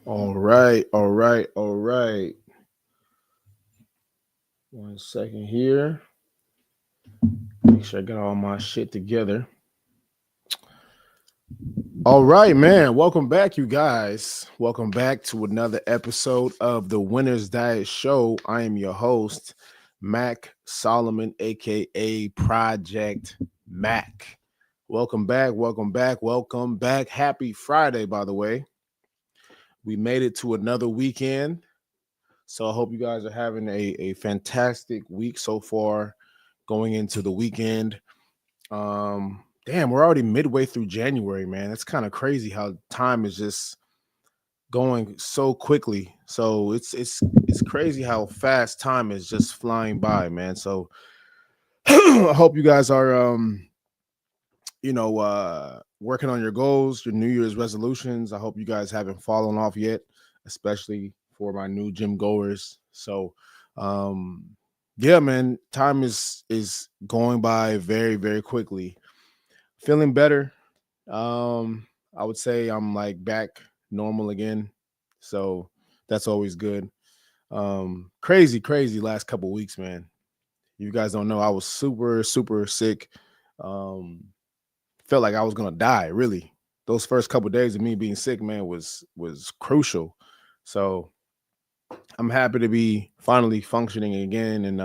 All right, all right, all right. 1 second here. Make sure I got all my shit together. All right, man. Welcome back, you guys. Welcome back to another episode of the Winner's Diet Show. I am your host, Mac Solomon, aka Project Mac. Welcome back, welcome back, welcome back. Happy Friday, by the way. We made it to another weekend. So I hope you guys are having a fantastic week so far going into the weekend. Damn, we're already midway through January, man. It's kind of crazy how time is just going so quickly. So it's crazy how fast time is just flying by, man. So I hope you guys are working on your goals, your New Year's resolutions. I hope you guys haven't fallen off yet, especially for my new gym goers. So, um, yeah, man, time is going by very very quickly. Feeling better. I would say I'm like back normal again, so that's always good. Crazy last couple weeks, man. You guys don't know I was super sick. Um, Felt like I was gonna die. Really, those first couple days of me being sick, man, was crucial. So I'm happy to be finally functioning again and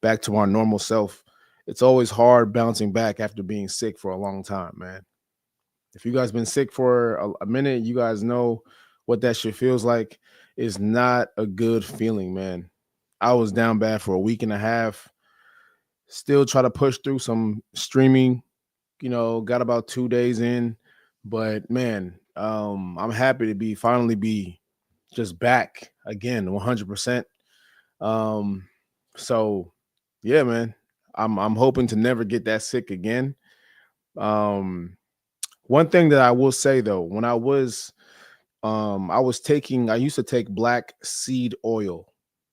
back to our normal self. It's always hard bouncing back after being sick for a long time, man. If you guys been sick for a minute, you guys know what that shit feels like. It's not a good feeling, man. I was down bad for a week and a half. Still try to push through some streaming, got about 2 days in, but man, I'm happy to be finally be just back again 100%. um so yeah, man, I'm hoping to never get that sick again. um One thing that I will say though, when I used to take black seed oil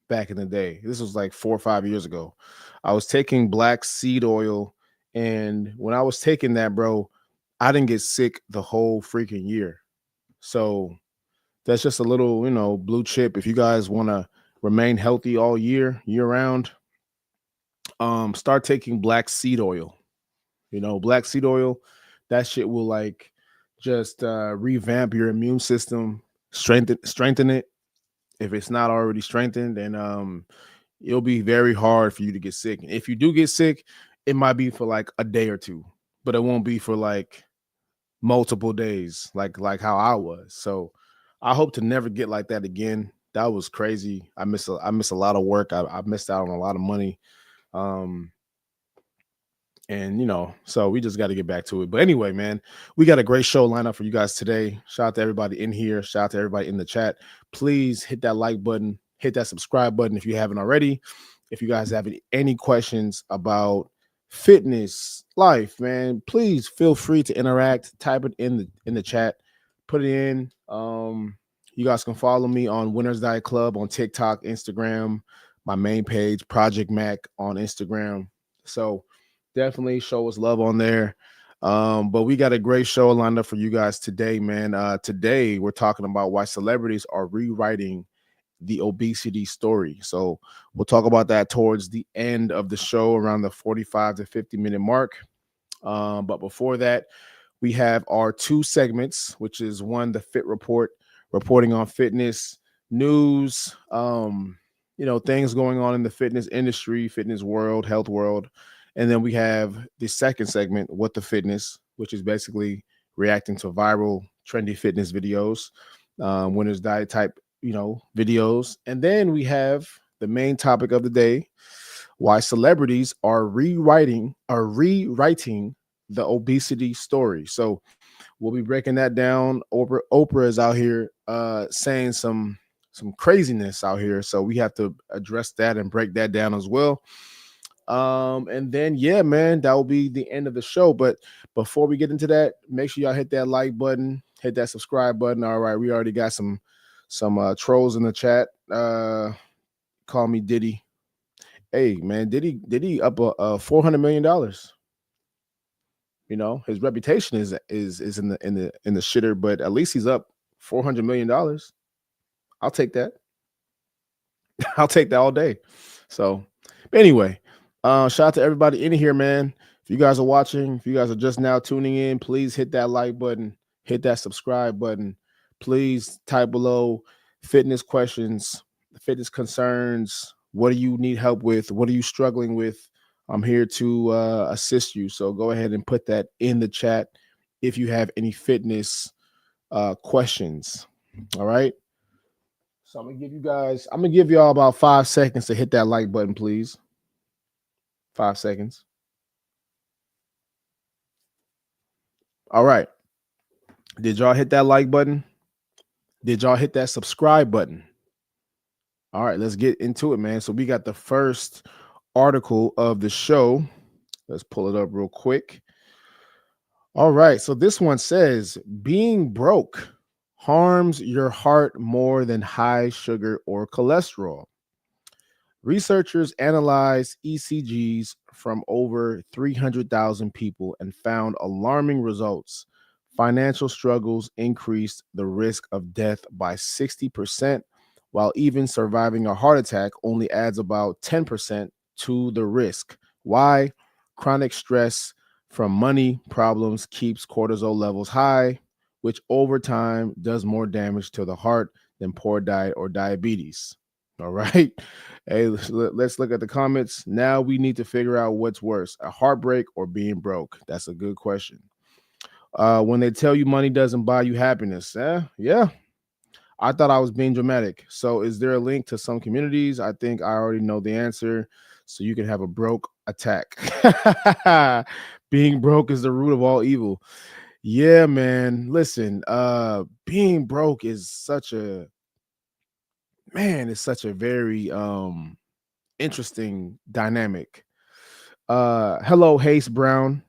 back in the day. This was like 4 or 5 years ago. I was taking black seed oil, and when I was taking that, bro, I didn't get sick the whole freaking year. So that's just a little, blue chip. If you guys want to remain healthy all year round, start taking black seed oil. Black seed oil, that shit will like just revamp your immune system, strengthen it. If it's not already strengthened, then it'll be very hard for you to get sick. And if you do get sick, it might be for like a day or two, but it won't be for like multiple days, like how I was. So I hope to never get like that again. That was crazy. I miss a lot of work. I missed out on a lot of money. Um, and so we just got to get back to it. But anyway, man, we got a great show lined up for you guys today. Shout out to everybody in here. Shout out to everybody in the chat. Please hit that like button, hit that subscribe button if you haven't already. If you guys have any questions about fitness life, man, please feel free to interact. Type it in the chat, put it in. You guys can follow me on Winners Diet Club on TikTok, Instagram, my main page, Project Mac on Instagram. So definitely show us love on there. But we got a great show lined up for you guys today, man. Today we're talking about why celebrities are rewriting the obesity story. So we'll talk about that towards the end of the show, around the 45 to 50-minute mark. But before that, we have our two segments, which is one, the Fit Report, reporting on fitness news, things going on in the fitness industry, fitness world, health world. And then we have the second segment, What the Fitness, which is basically reacting to viral, trendy fitness videos, winner's diet type, videos. And then we have the main topic of the day, why celebrities are rewriting the obesity story. So we'll be breaking that down. Oprah is out here saying some craziness out here, so we have to address that and break that down as well. And then yeah, man, that will be the end of the show. But before we get into that, make sure y'all hit that like button, hit that subscribe button. All right, we already got some trolls in the chat. Call me Diddy. Hey man, Diddy up $400 million. His reputation is in the shitter, but at least he's up $400 million. I'll take that. I'll take that all day. So, but anyway, shout out to everybody in here, man. If you guys are watching, if you guys are just now tuning in, please hit that like button, hit that subscribe button. Please type below fitness questions, fitness concerns. What do you need help with? What are you struggling with? I'm here to assist you. So go ahead and put that in the chat if you have any fitness questions. All right. So I'm gonna give y'all about 5 seconds to hit that like button, please. 5 seconds. All right. Did y'all hit that like button? Did y'all hit that subscribe button? All right, let's get into it, man. So we got the first article of the show. Let's pull it up real quick. All right. So this one says being broke harms your heart more than high sugar or cholesterol. Researchers analyzed ECGs from over 300,000 people and found alarming results. Financial struggles increased the risk of death by 60%, while even surviving a heart attack only adds about 10% to the risk. Why? Chronic stress from money problems keeps cortisol levels high, which over time does more damage to the heart than poor diet or diabetes. All right. Hey, let's look at the comments. Now we need to figure out what's worse, a heartbreak or being broke. That's a good question. When they tell you money doesn't buy you happiness, yeah. I thought I was being dramatic. So is there a link to some communities? I think I already know the answer. So you can have a broke attack. Being broke is the root of all evil. Yeah, man. Listen, being broke is such a it's such a very interesting dynamic. Hello, Haste Brown.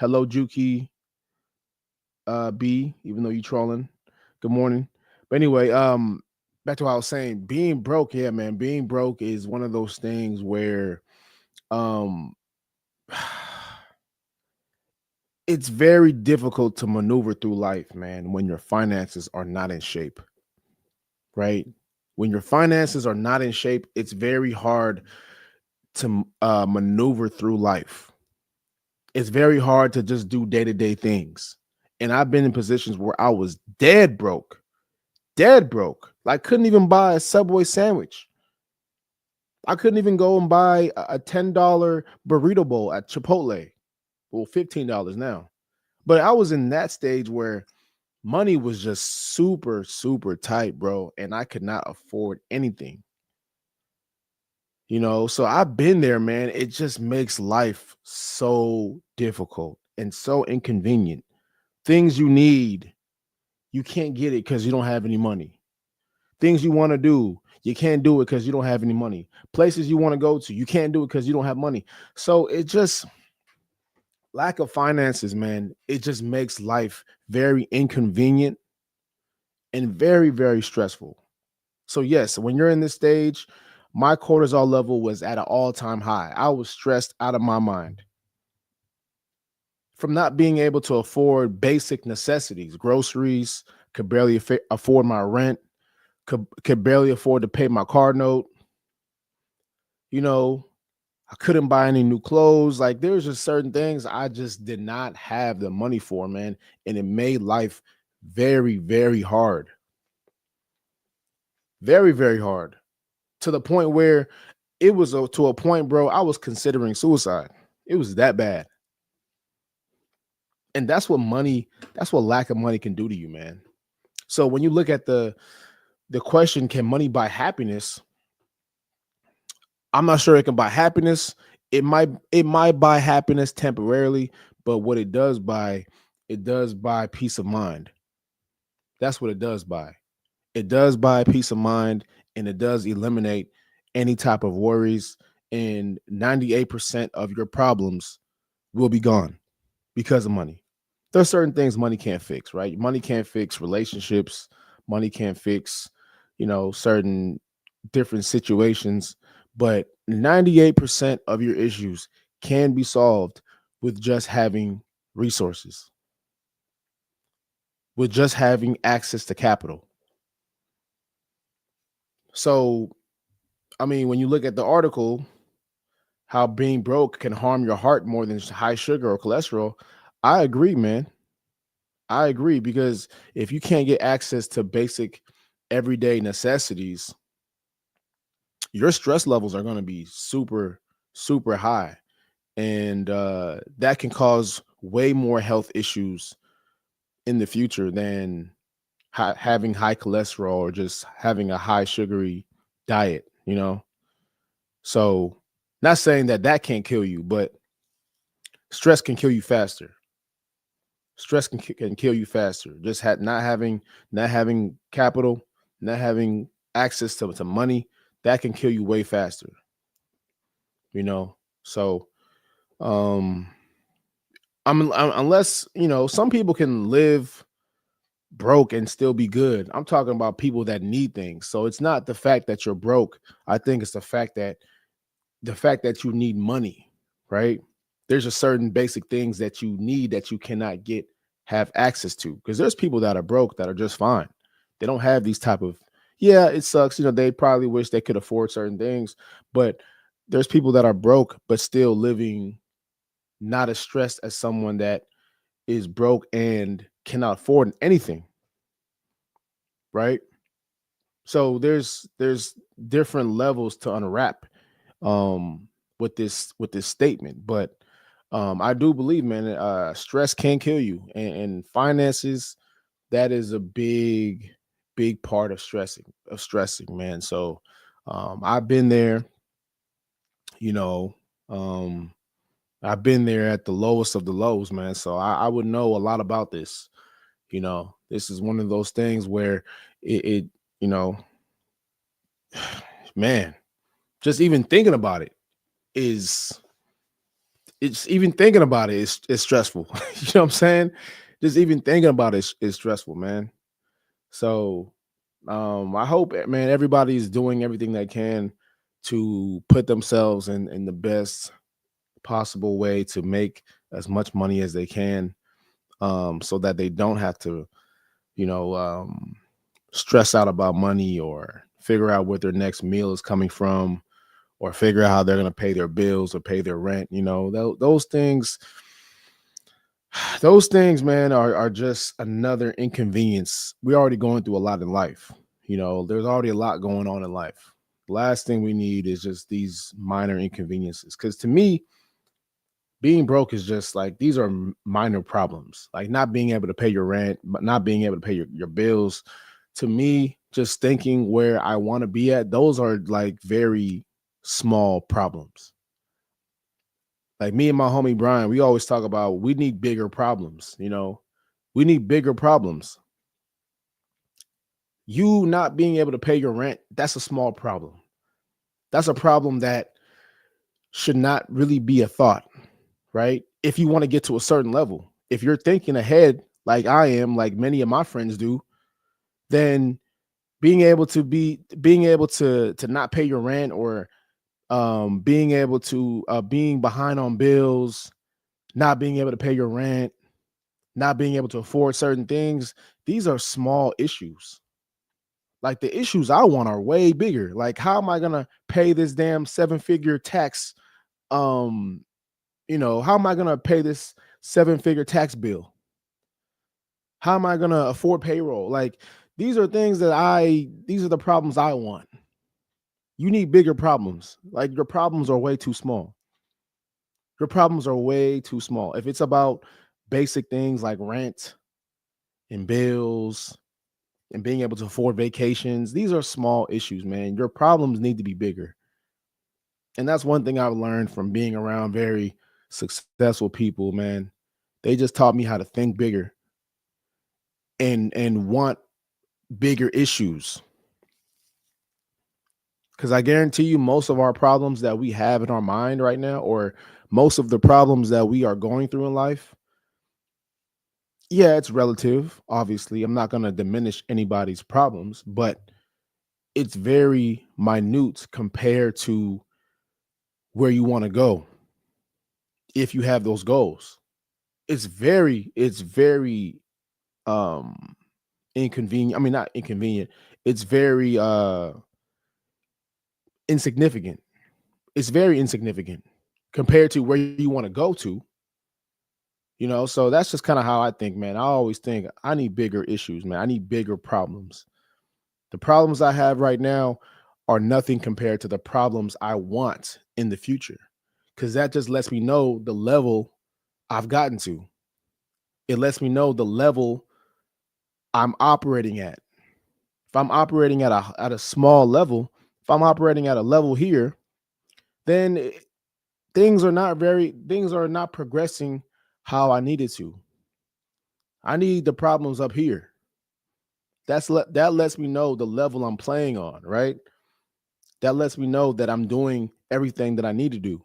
Hello, Juki B, even though you trolling. Good morning. But anyway, back to what I was saying, being broke, yeah, man, being broke is one of those things where um it's very difficult to maneuver through life, man, when your finances are not in shape, right? When your finances are not in shape, it's very hard to maneuver through life. It's very hard to just do day-to-day things. And I've been in positions where I was dead broke, like couldn't even buy a Subway sandwich. I couldn't even go and buy a $10 burrito bowl at Chipotle. Well, $15 now. But I was in that stage where money was just super, super tight, bro. And I could not afford anything. So I've been there, man. It just makes life so difficult and so inconvenient. Things you need, you can't get it because you don't have any money. Things you want to do, you can't do it because you don't have any money. Places you want to go to, you can't do it because you don't have money. So it just lack of finances, man. It just makes life very inconvenient and very, very stressful. So yes, when you're in this stage, my cortisol level was at an all-time high. I was stressed out of my mind from not being able to afford basic necessities, groceries, could barely afford my rent, could barely afford to pay my car note. I couldn't buy any new clothes. Like there's just certain things I just did not have the money for, man. And it made life very, very hard. Very, very hard. To the point where it was to a point, bro, I was considering suicide. It was that bad. And that's what lack of money can do to you, man. So when you look at the question, can money buy happiness? I'm not sure it can buy happiness. It might buy happiness temporarily, but what it does buy peace of mind. That's what it does buy. It does buy peace of mind, and it does eliminate any type of worries, and 98% of your problems will be gone because of money. There's certain things money can't fix, right? Money can't fix relationships. Money can't fix, certain different situations, but 98% of your issues can be solved with just having resources. with just having access to capital. So, I mean, when you look at the article, how being broke can harm your heart more than high sugar or cholesterol, I agree, man. I agree because if you can't get access to basic everyday necessities, your stress levels are going to be super, super high. And that can cause way more health issues in the future than having high cholesterol or just having a high sugary diet. So, not saying that that can't kill you, but stress can kill you faster. Stress can kill you faster. Just not having capital, not having access to money, that can kill you way faster. You know. So, um, unless some people can live broke and still be good. I'm talking about people that need things. So it's not the fact that you're broke. I think it's the fact that you need money, right? There's a certain basic things that you need that you cannot have access to, because there's people that are broke that are just fine. They don't have these type of, yeah, it sucks. They probably wish they could afford certain things, but there's people that are broke but still living not as stressed as someone that is broke and cannot afford anything, right? So there's different levels to unwrap um with this statement, but I do believe, man, stress can kill you, and finances, that is a big part of stressing, man. So I've been there, you know um I've been there at the lowest of the lows, man. So I would know a lot about this. This is one of those things where it you know man, just even thinking about it is it's even thinking about it is stressful. You know what I'm saying? Just even thinking about it is stressful, man. So I hope, man, everybody's doing everything they can to put themselves in the best possible way to make as much money as they can, so that they don't have to, you know, stress out about money or figure out where their next meal is coming from, or figure out how they're going to pay their bills or pay their rent. Those things, those things, man, are just another inconvenience. We're already going through a lot in life. There's already a lot going on in life. The last thing we need is just these minor inconveniences. Because to me, being broke is just like, these are minor problems, like not being able to pay your rent, but not being able to pay your bills. To me, just thinking where I want to be at, those are like very small problems. Like me and my homie Brian, we always talk about, we need bigger problems. We need bigger problems. You not being able to pay your rent, that's a small problem. That's a problem that should not really be a thought, right? If you want to get to a certain level, if you're thinking ahead like I am, like many of my friends do, then being able to not pay your rent, or being able to being behind on bills, not being able to pay your rent, not being able to afford certain things, these are small issues. Like, the issues I want are way bigger. Like, how am I gonna pay this damn seven-figure tax? Um, how am I gonna pay this seven-figure tax bill? How am I gonna afford payroll? Like, these are the problems I want. You need bigger problems. Like, your problems are way too small. Your problems are way too small. If it's about basic things like rent and bills and being able to afford vacations, these are small issues, man. Your problems need to be bigger. And that's one thing I've learned from being around very successful people, man. They just taught me how to think bigger and want bigger issues. Because I guarantee you, most of our problems that we have in our mind right now, or most of the problems that we are going through in life, yeah, it's relative. Obviously, I'm not going to diminish anybody's problems, but it's very minute compared to where you want to go if you have those goals. It's very um inconvenient. I mean, not inconvenient. It's very insignificant. It's very insignificant compared to where you want to go to, so that's just kind of how I think, man. I always think I need bigger issues, man. I need bigger problems. The problems I have right now are nothing compared to the problems I want in the future. Cause that just lets me know the level I've gotten to. It lets me know the level I'm operating at. If I'm operating at a small level, if I'm operating at a level here, then things are not progressing how I needed to. I need the problems up here. That lets me know the level I'm playing on, right? That lets me know that I'm doing everything that I need to do.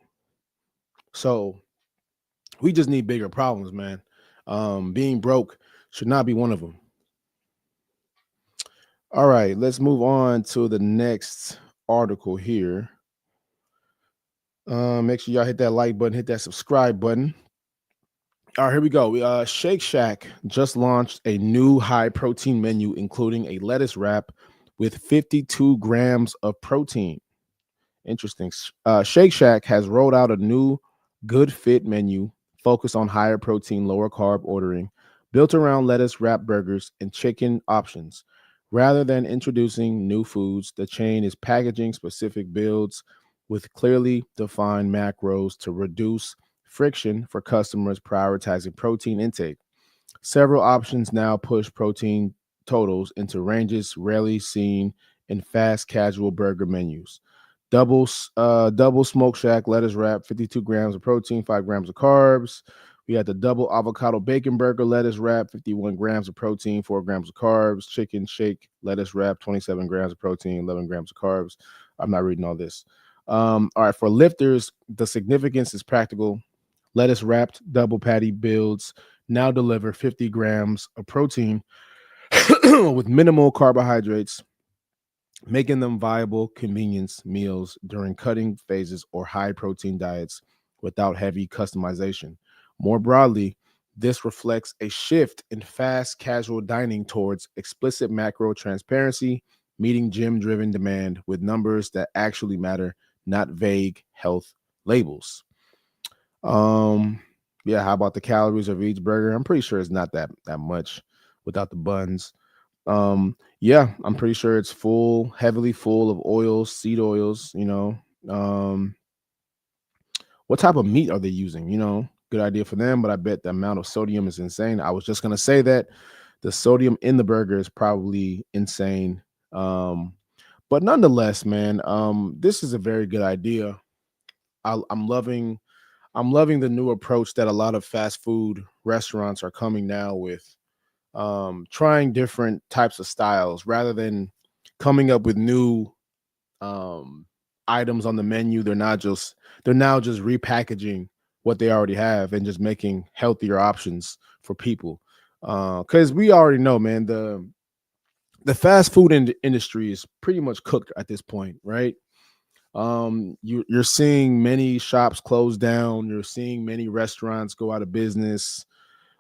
So we just need bigger problems, man. Being broke should not be one of them. All right, let's move on to the next article here. Make sure y'all hit that like button, hit that subscribe button. All right, here we go. Shake Shack just launched a new high protein menu, including a lettuce wrap with 52 grams of protein. Interesting. Shake Shack has rolled out a new good fit menu focused on higher protein, lower carb ordering, built around lettuce wrap burgers and chicken options. Rather than introducing new foods, the chain is packaging specific builds with clearly defined macros to reduce friction for customers prioritizing protein intake. Several options now push protein totals into ranges rarely seen in fast casual burger menus. Double smoke shack lettuce wrap, 52 grams of protein, 5 grams of carbs. We got the double avocado bacon burger lettuce wrap, 51 grams of protein, 4 grams of carbs. Chicken shake lettuce wrap, 27 grams of protein, 11 grams of carbs. I'm not reading all this. All right, for lifters, the significance is practical. Lettuce wrapped double patty builds now deliver 50 grams of protein with minimal carbohydrates, making them viable convenience meals during cutting phases or high protein diets without heavy customization. More broadly, this reflects a shift in fast casual dining towards explicit macro transparency, meeting gym driven demand with numbers that actually matter, not vague health labels. Um, yeah, how about the calories of each burger? I'm pretty sure it's not that much without the buns. Yeah, I'm pretty sure it's heavily full of oils, seed oils, Um, what type of meat are they using? Good idea for them, but I bet the amount of sodium is insane. I was just gonna say that the sodium in the burger is probably insane. But nonetheless, man, this is a very good idea. I'm loving the new approach that a lot of fast food restaurants are coming now with, trying different types of styles rather than coming up with new um, items on the menu. They're now just repackaging what they already have and just making healthier options for people. Because we already know, man, the fast food industry is pretty much cooked at this point, right? You're seeing many shops close down. You're seeing many restaurants go out of business,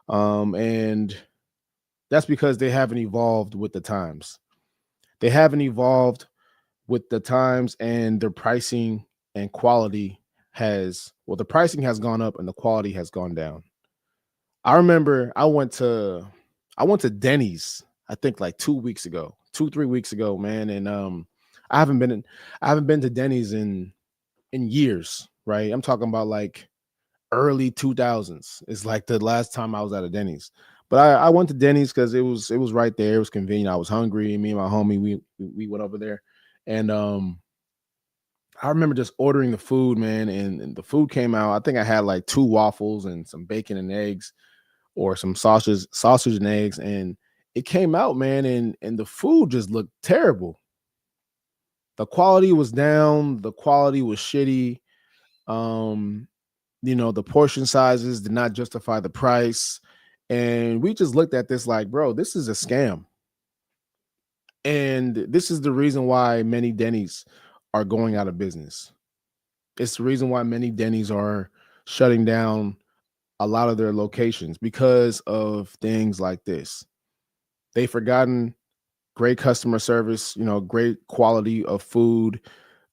and that's because they haven't evolved with the times. They haven't evolved with the times, and their pricing and quality the pricing has gone up and the quality has gone down. I remember I went to Denny's, I think like 2 weeks ago, 3 weeks ago, man. And I haven't been in, I haven't been to Denny's in years, right? I'm talking about like early 2000s. It's like the last time I was at a Denny's. But I went to Denny's because it was right there. It was convenient. I was hungry. Me and my homie, we went over there. And I remember just ordering the food, man, and the food came out. I think I had like two waffles and some bacon and eggs, or some sausage and eggs, and it came out, man, and the food just looked terrible. The quality was down. The quality was shitty. Um, the portion sizes did not justify the price, and we just looked at this like, bro, this is a scam. And this is the reason why many Denny's are going out of business. It's the reason why many Denny's are shutting down a lot of their locations because of things like this. They've forgotten great customer service, great quality of food.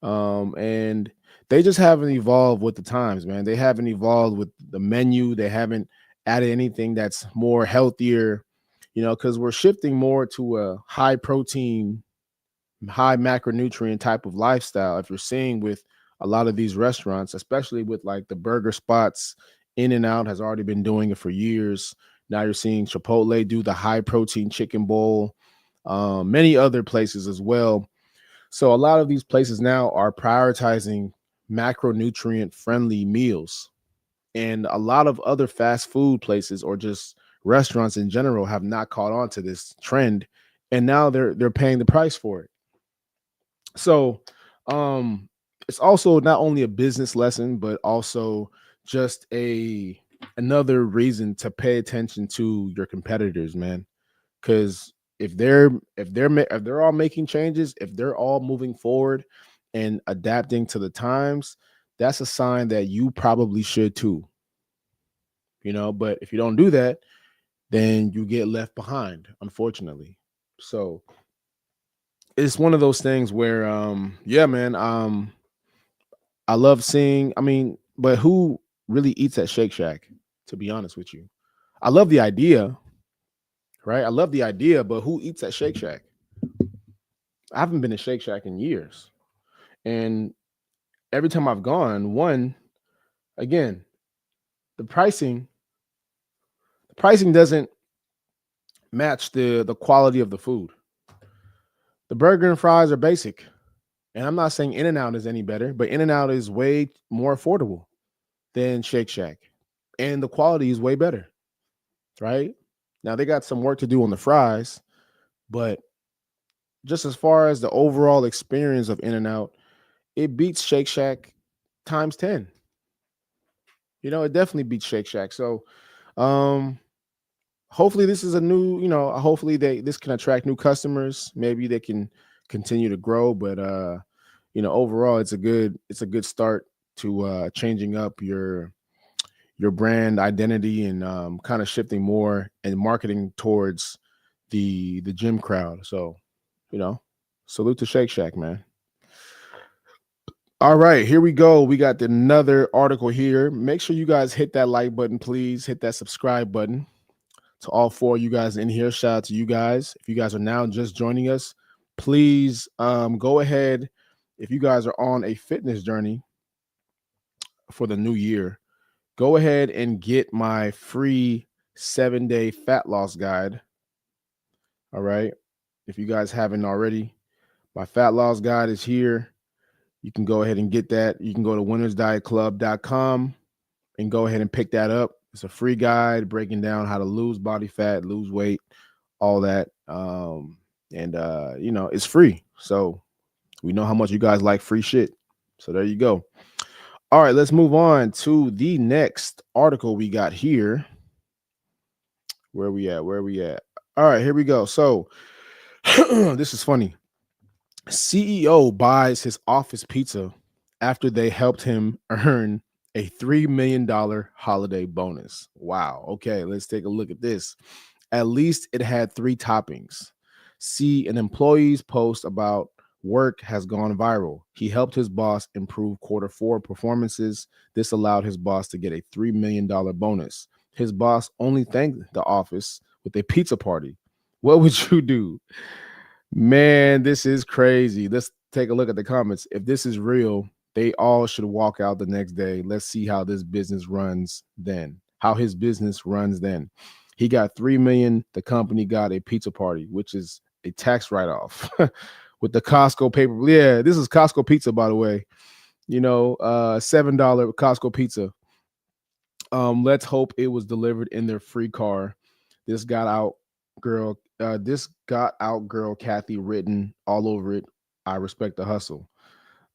And they just haven't evolved with the times, man. They haven't evolved with the menu. They haven't added anything that's more healthier, because we're shifting more to a high protein, high macronutrient type of lifestyle. If you're seeing with a lot of these restaurants, especially with like the burger spots, In and Out has already been doing it for years. Now you're seeing Chipotle do the high protein chicken bowl, many other places as well. So a lot of these places now are prioritizing macronutrient friendly meals. And a lot of other fast food places or just restaurants in general have not caught on to this trend. And now they're paying the price for it. So um it's also not only a business lesson, but also just a another reason to pay attention to your competitors, man. Because if they're all making changes, if they're all moving forward and adapting to the times, that's a sign that you probably should too. But if you don't do that, then you get left behind, unfortunately. So it's one of those things where yeah, man, I love seeing, but who really eats at Shake Shack, to be honest with you? I love the idea, right? I love the idea, but who eats at Shake Shack? I haven't been to Shake Shack in years. And every time I've gone, one, again, the pricing, the pricing doesn't match the quality of the food. The burger and fries are basic. And I'm not saying In and Out is any better, but In and Out is way more affordable than Shake Shack. And the quality is way better, right? Now they got some work to do on the fries, but just as far as the overall experience of In and Out, it beats Shake Shack times 10. It definitely beats Shake Shack. So um hopefully this is a new, hopefully this can attract new customers. Maybe they can continue to grow, but overall it's a good start to changing up your brand identity and kind of shifting more and marketing towards the gym crowd. So, you know, salute to Shake Shack, man. All right, here we go. We got another article here. Make sure you guys hit that like button, please. Hit that subscribe button. To all four of you guys in here, shout out to you guys. If you guys are now just joining us, please go ahead. If you guys are on a fitness journey for the new year, go ahead and get my free 7-day fat loss guide. All right. If you guys haven't already, my fat loss guide is here. You can go ahead and get that. You can go to winnersdietclub.com and go ahead and pick that up. It's a free guide breaking down how to lose body fat, lose weight, all that. It's free. So we know how much you guys like free shit. So there you go. All right, let's move on to the next article we got here. Where we at? All right, here we go. So this is funny. CEO buys his office pizza after they helped him earn a $3 million holiday bonus. Wow. Okay, let's take a look at this. At least it had 3 toppings. See, an employee's post about work has gone viral. He helped his boss improve quarter 4 performances. This allowed his boss to get a $3 million bonus. His boss only thanked the office with a pizza party. What would you do? Man, this is crazy. Let's take a look at the comments. If this is real, they all should walk out the next day. Let's see how this business runs then. How his business runs then. He got 3 million. The company got a pizza party, which is a tax write-off with the Costco paper. Yeah, this is Costco pizza, by the way. $7 Costco pizza. Let's hope it was delivered in their free car. This got out girl Kathy written all over it. I respect the hustle.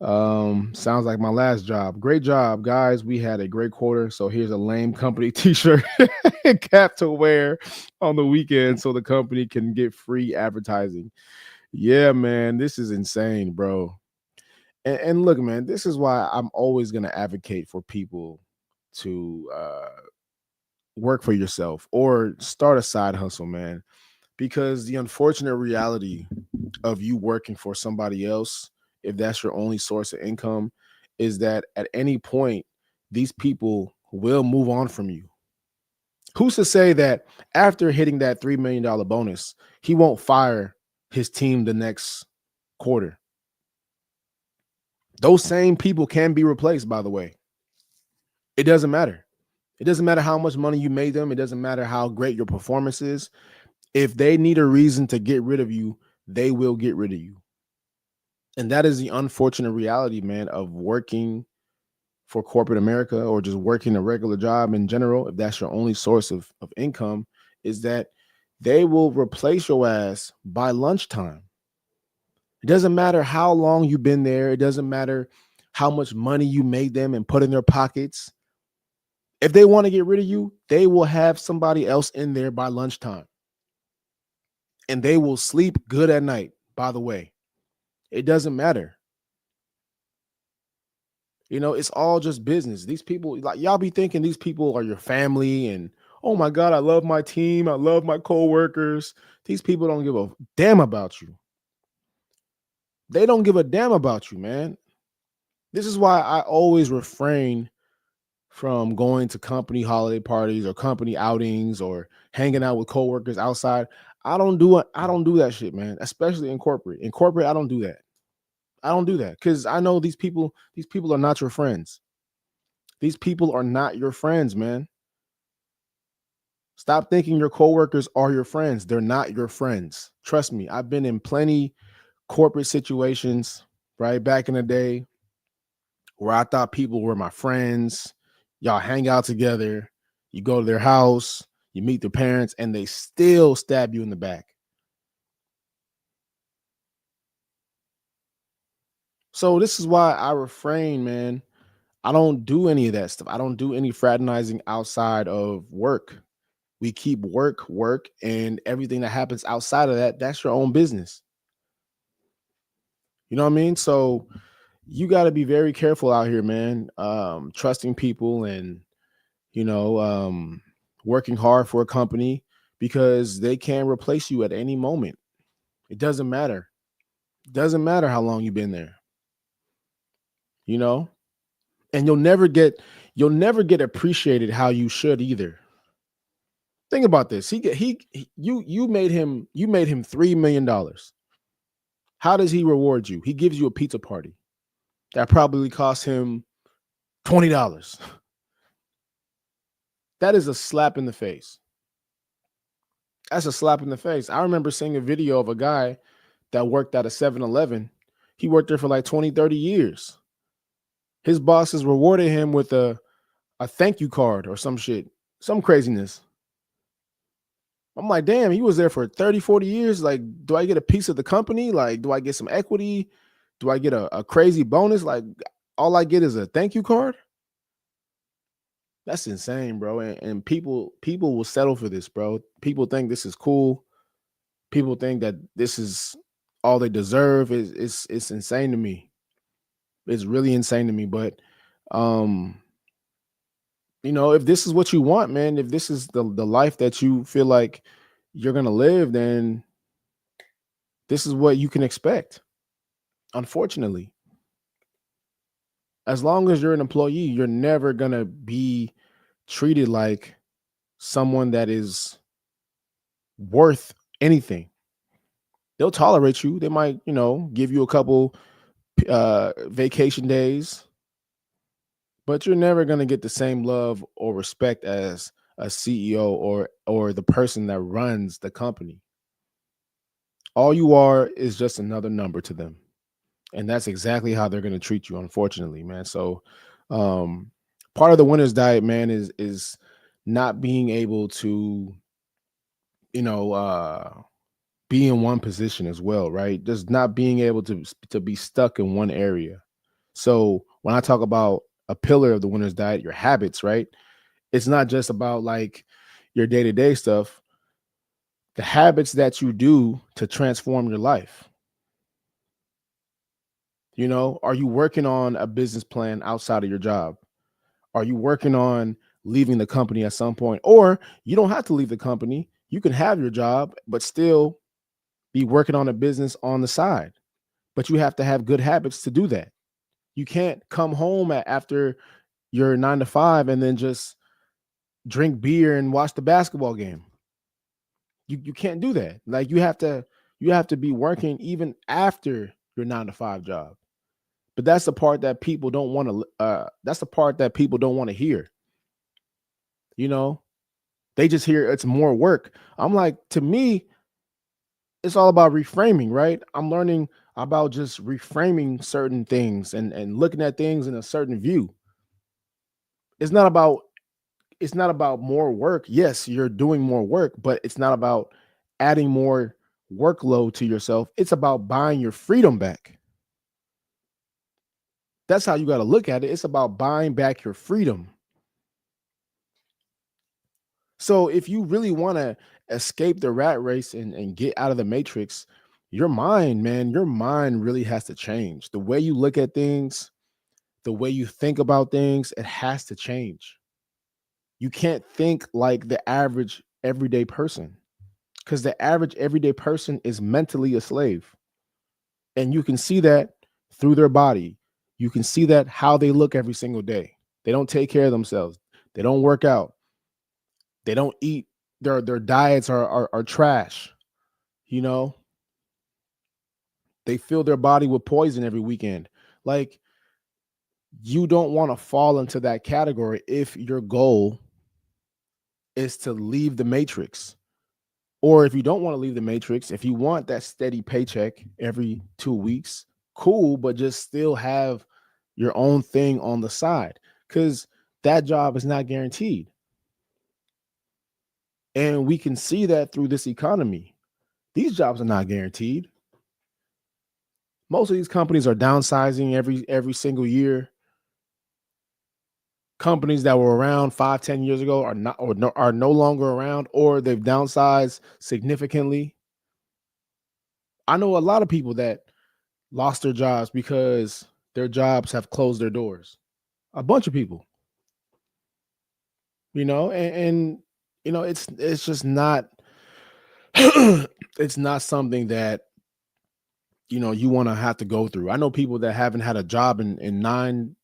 Sounds like my last job. Great job, guys. We had a great quarter. So here's a lame company t-shirt cap to wear on the weekend so the company can get free advertising. Yeah, man, this is insane, bro. And look, man, this is why I'm always gonna advocate for people to work for yourself or start a side hustle, man. because the unfortunate reality of you working for somebody else, if that's your only source of income, is that at any point, these people will move on from you. Who's to say that after hitting that $3 million bonus, he won't fire his team the next quarter? Those same people can be replaced, by the way. It doesn't matter. It doesn't matter how much money you made them. It doesn't matter how great your performance is. If they need a reason to get rid of you, they will get rid of you. And that is the unfortunate reality, man, of working for corporate America or just working a regular job in general. If that's your only source of income, is that they will replace your ass by lunchtime. It doesn't matter how long you've been there. It doesn't matter how much money you made them and put in their pockets. If they want to get rid of you, they will have somebody else in there by lunchtime. And they will sleep good at night, by the way. It doesn't matter. You know, it's all just business. These people, like y'all be thinking these people are your family and oh my God, I love my team. I love my coworkers. These people don't give a damn about you. They don't give a damn about you, man. This is why I always refrain from going to company holiday parties or company outings or hanging out with coworkers outside. I don't do that shit, man, especially in corporate. In corporate, I don't do that. I don't do that because I know these people are not your friends. These people are not your friends, man. Stop thinking your coworkers are your friends. They're not your friends. Trust me, I've been in plenty corporate situations, right, back in the day where I thought people were my friends. Y'all hang out together, you go to their house, you meet their parents, and they still stab you in the back. So this is why I refrain, man. I don't do any of that stuff. I don't do any fraternizing outside of work. We keep work, work, and everything that happens outside of that, that's your own business. You know what I mean? So you got to be very careful out here, man. Trusting people and, you know, working hard for a company because they can replace you at any moment. It doesn't matter. It doesn't matter how long you've been there, you know? And you'll never get appreciated how you should either. Think about this. You made him $3 million. How does he reward you? He gives you a pizza party that probably cost him $20. That is a slap in the face. That's a slap in the face. I remember seeing a video of a guy that worked at a 7-Eleven. He worked there for like 20, 30 years. His bosses rewarded him with a thank you card or some shit, some craziness. I'm like, damn, he was there for 30, 40 years. Like, do I get a piece of the company? Like, do I get some equity? Do I get a crazy bonus? Like, all I get is a thank you card? That's insane, bro. And people will settle for this, bro. People think this is cool. People think that this is all they deserve. It's insane to me. It's really insane to me. But um, you know, if this is what you want, man, if this is the life that you feel like you're gonna live, then this is what you can expect. Unfortunately, as long as you're an employee, you're never gonna be treated like someone that is worth anything. They'll tolerate you. They might, you know, give you a couple vacation days, but you're never gonna get the same love or respect as a CEO or the person that runs the company. All you are is just another number to them. And that's exactly how they're going to treat you, unfortunately, man. So um part of the winner's diet, man, is not being able to, you know, be in one position as well, right? Just not being able to be stuck in one area. So when I talk about a pillar of the winner's diet, your habits, right? It's not just about like your day-to-day stuff, the habits that you do to transform your life. You know, are you working on a business plan outside of your job? Are you working on leaving the company at some point? Or you don't have to leave the company. You can have your job, but still be working on a business on the side. But you have to have good habits to do that. You can't come home after your 9 to 5 and then just drink beer and watch the basketball game. You can't do that. Like you have to be working even after your 9 to 5 job. But that's the part that people don't want to that's the part that people don't want to hear. You know, they just hear it's more work. I'm like, to me, it's all about reframing, right? I'm learning about just reframing certain things and looking at things in a certain view. It's not about it's not about more work. Yes, you're doing more work, but it's not about adding more workload to yourself. It's about buying your freedom back. That's how you got to look at it. It's about buying back your freedom. So if you really want to escape the rat race and get out of the matrix, your mind, man, your mind really has to change. The way you look at things, the way you think about things, it has to change. You can't think like the average everyday person, because the average everyday person is mentally a slave. And you can see that through their body. You can see that how they look every single day. They don't take care of themselves. They don't work out. They don't eat. Their diets are trash. You know, they fill their body with poison every weekend. Like, you don't want to fall into that category if your goal is to leave the matrix. Or if you don't want to leave the matrix, if you want that steady paycheck every 2 weeks, cool, but just still have your own thing on the side, because that job is not guaranteed. And we can see that through this economy. These jobs are not guaranteed. Most of these companies are downsizing every single year. Companies that were around 5, 10 years ago are not, or no, are no longer around, or they've downsized significantly. I know a lot of people that lost their jobs because their jobs have closed their doors. A bunch of people, and it's just not it's not something that you want to have to go through. I know people that haven't had a job in 9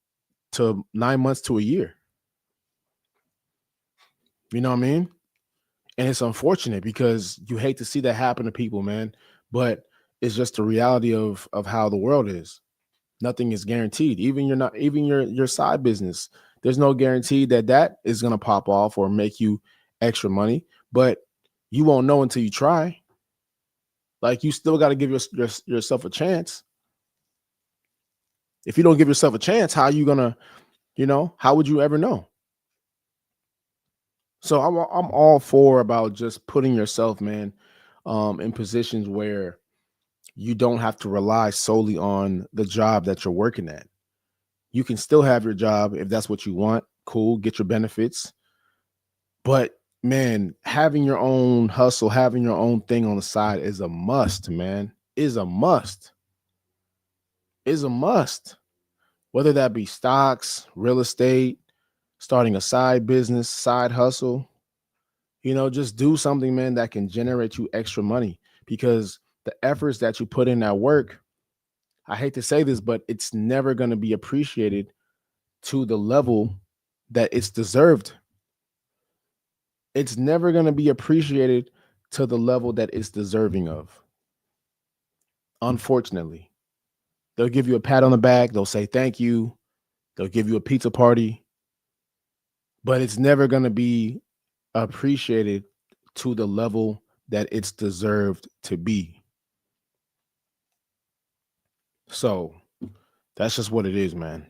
to 9 months to a year. You know what I mean? And it's unfortunate because you hate to see that happen to people, man. But it's just the reality of how the world is. Nothing is guaranteed. Even your side business. There's no guarantee that is going to pop off or make you extra money, but you won't know until you try. Like, you still got to give yourself a chance. If you don't give yourself a chance, how are you going to, how would you ever know? So I'm all for about just putting yourself, man, in positions where you don't have to rely solely on the job that you're working at. You can still have your job if that's what you want. Cool, get your benefits. But man, having your own hustle, having your own thing on the side is a must, man. Is a must. Is a must. Whether that be stocks, real estate, starting a side business, side hustle, just do something, man, that can generate you extra money, because the efforts that you put in at work, I hate to say this, but it's never going to be appreciated to the level that it's deserved. It's never going to be appreciated to the level that it's deserving of. Unfortunately, they'll give you a pat on the back. They'll say thank you. They'll give you a pizza party, but it's never going to be appreciated to the level that it's deserved to be. So that's just what it is, man.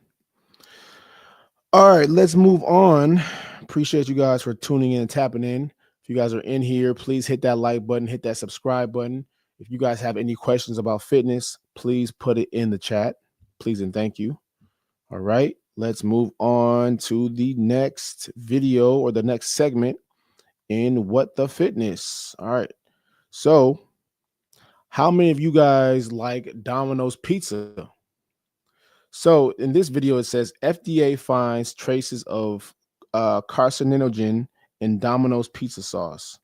All right, let's move on. Appreciate you guys for tuning in and tapping in. If you guys are in here, please hit that like button, hit that subscribe button. If you guys have any questions about fitness, please put it in the chat. Please and thank you. All right, let's move on to the next video or the next segment in What the Fitness. All right, so how many of you guys like Domino's pizza? So in this video, it says FDA finds traces of carcinogen in Domino's pizza sauce.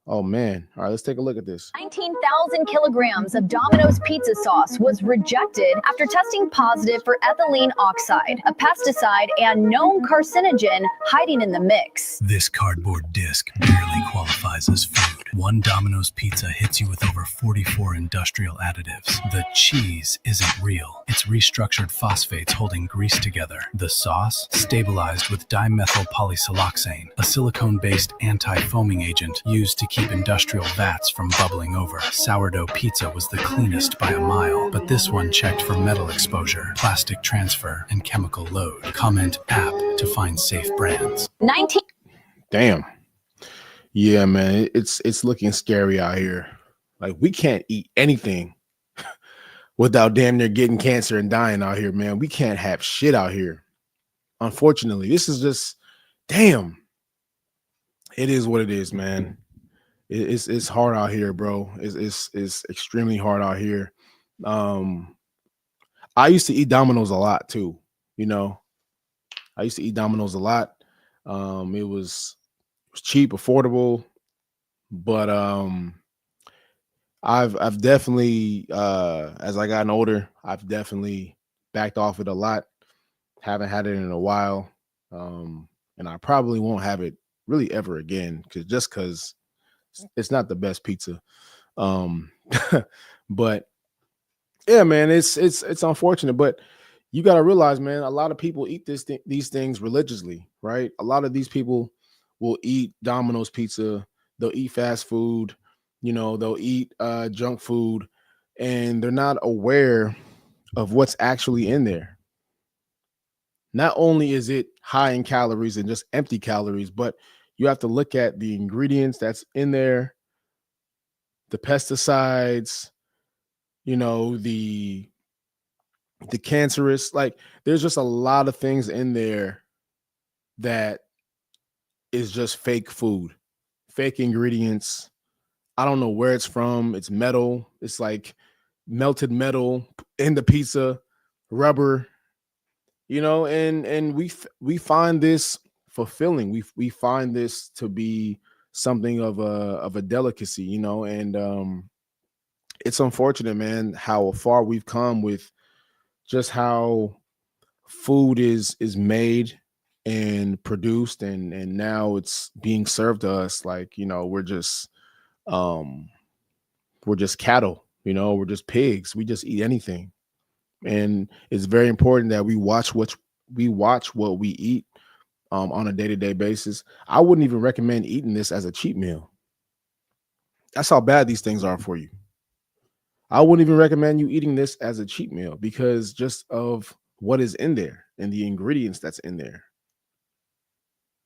Oh man. All right, let's take a look at this. 19,000 kilograms of Domino's pizza sauce was rejected after testing positive for ethylene oxide, a pesticide and known carcinogen hiding in the mix. This cardboard disc barely qualifies as food. One Domino's pizza hits you with over 44 industrial additives. The cheese isn't real. It's restructured phosphates holding grease together. The sauce, stabilized with dimethyl polysiloxane, a silicone-based anti-foaming agent used to keep industrial vats from bubbling over. Sourdough pizza was the cleanest by a mile, but this one checked for metal exposure, plastic transfer, and chemical load. Comment app to find safe brands. 19. Damn. Yeah, man, it's looking scary out here. Like, we can't eat anything without damn near getting cancer and dying out here, man. We can't have shit out here. Unfortunately, this is just, damn. It is what it is, man. It's hard out here, bro. It's extremely hard out here. I used to eat Domino's a lot too. You know, I used to eat Domino's a lot. It was cheap, affordable, but I've definitely as I gotten older, I've definitely backed off it a lot. Haven't had it in a while, and I probably won't have it really ever again because it's not the best pizza. But yeah, man, it's unfortunate, but you got to realize, man, a lot of people eat these things religiously, right? A lot of these people will eat Domino's pizza, they'll eat fast food, you know, they'll eat junk food, and they're not aware of what's actually in there. Not only is it high in calories and just empty calories, but you have to look at the ingredients that's in there, the pesticides, you know, the cancerous, like there's just a lot of things in there that is just fake food, fake ingredients. I don't know where it's from. It's metal. It's like melted metal in the pizza, rubber, you know, and we find this fulfilling. We find this to be something of a delicacy, you know, and it's unfortunate, man, how far we've come with just how food is made and produced, and now it's being served to us like, you know, we're just cattle, you know, we're just pigs. We just eat anything. And it's very important that we watch what we eat on a day-to-day basis. I wouldn't even recommend eating this as a cheat meal. That's how bad these things are for you. I wouldn't even recommend you eating this as a cheat meal because just of what is in there and the ingredients that's in there.